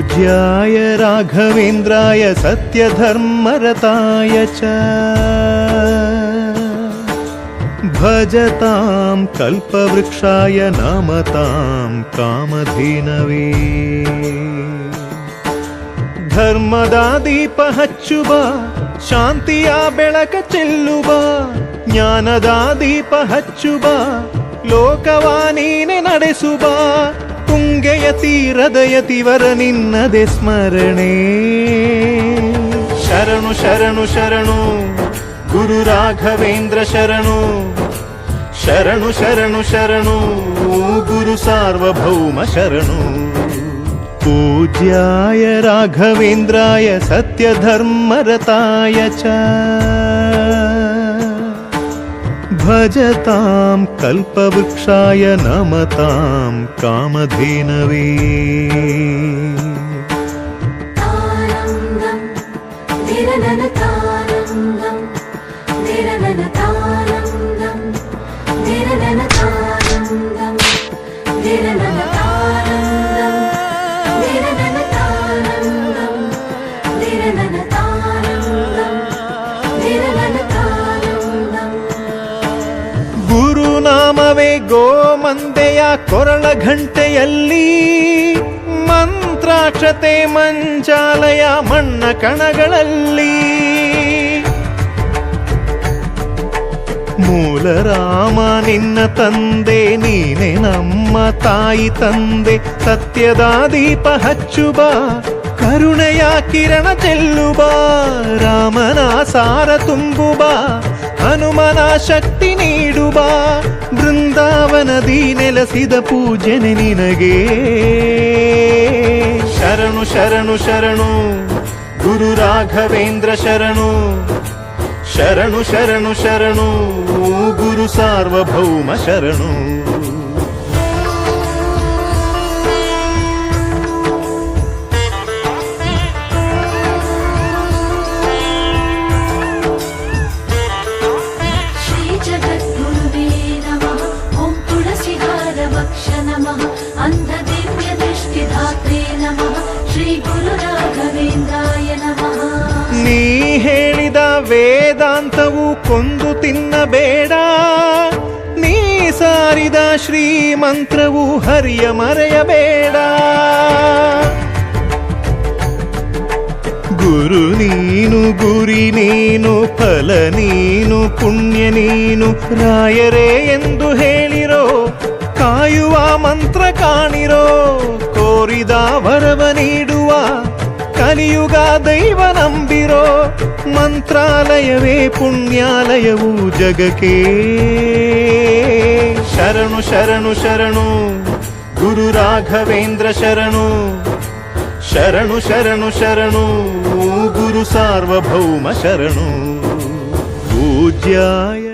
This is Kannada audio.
पूज्याय राघवेन्द्राय सत्यधर्मरताय च भजतां कल्पवृक्षाय नमतां कामधेनवे ಧರ್ಮದ ದೀಪ ಹಚ್ಚುವ ಶಾಂತಿಯ ಬೆಳಕ ಚೆಲ್ಲುವ ಜ್ಞಾನದ ದೀಪ ಹಚ್ಚುವ ಲೋಕವ ನೀನೆ ನಡೆಸುವ ತುಂಗೆಯ ತೀರದ ಯತಿವರ ನಿನ್ನದೆ ಸ್ಮರಣೆ ಶರಣು ಶರಣು ಶರಣು ಗುರು ರಾಘವೇಂದ್ರ ಶರಣು ಶರಣು ಶರಣು ಶರಣು ಗುರು ಸಾರ್ವಭೌಮ ಶರಣು पूज्याय राघवेन्द्राय सत्यधर्मरताय च भजतां कल्पवृक्षाय नमतां कामधेनवे ಗುರುನಾಮವೇ ಗೋಮಂದೆಯ ಕೊರಳ ಘಂಟೆಯಲ್ಲಿ ಮಂತ್ರಾಕ್ಷತೆ ಮಂಚಾಲಯ ಮಣ್ಣ ಕಣಗಳಲ್ಲಿ ಮೂಲ ರಾಮ ನಿನ್ನ ತಂದೆ ನೀನೆ ನಮ್ಮ ತಾಯಿ ತಂದೆ ಸತ್ಯದ ದೀಪ ಹಚ್ಚುವ ಕರುಣೆಯ ಕಿರಣ ಚೆಲ್ಲುವ ರಾಮನ ಸಾರ ತುಂಬುವ ಹನುಮನ ಶಕ್ತಿ ನೀಡುವ ಬೃಂದಾವನದಿ ನೆಲೆಸಿದ ಪೂಜನೆ ನಿನಗೆ ಶರಣು ಶರಣು ಶರಣು ಗುರು ರಾಘವೇಂದ್ರ ಶರಣು ಶರಣು ಶರಣು ಶರಣು ಗುರು ಸಾರ್ವಭೌಮ ಶರಣು ನೀ ಹೇಳಿದ ವೇದಾಂತವು ಕೊಂದು ತಿನ್ನಬೇಡ ನೀ ಸಾರಿದ ಶ್ರೀಮಂತ್ರವು ಹರಿಯ ಮರೆಯಬೇಡ ಗುರು ನೀನು ಗುರಿ ನೀನು ಫಲ ನೀನು ಪುಣ್ಯ ನೀನು ರಾಯರೇ ಎಂದು ಹೇಳಿರೋ ಕಾಯುವ ಮಂತ್ರ ಕಾಣಿರೋ ಕೋರಿದ ವರವ ನೀಡುವ ಕಲಿಯುಗ ದೈವ ನಂಬಿರೋ ಮಂತ್ರಾಲಯವೇ ಪುಣ್ಯಾಲಯವು ಜಗಕ್ಕೆ ಶರಣು ಶರಣು ಶರಣು ಗುರು ರಾಘವೇಂದ್ರ ಶರಣು ಶರಣು ಶರಣು ಶರಣು ಗುರು ಸಾರ್ವಭೌಮ ಶರಣು पूज्याय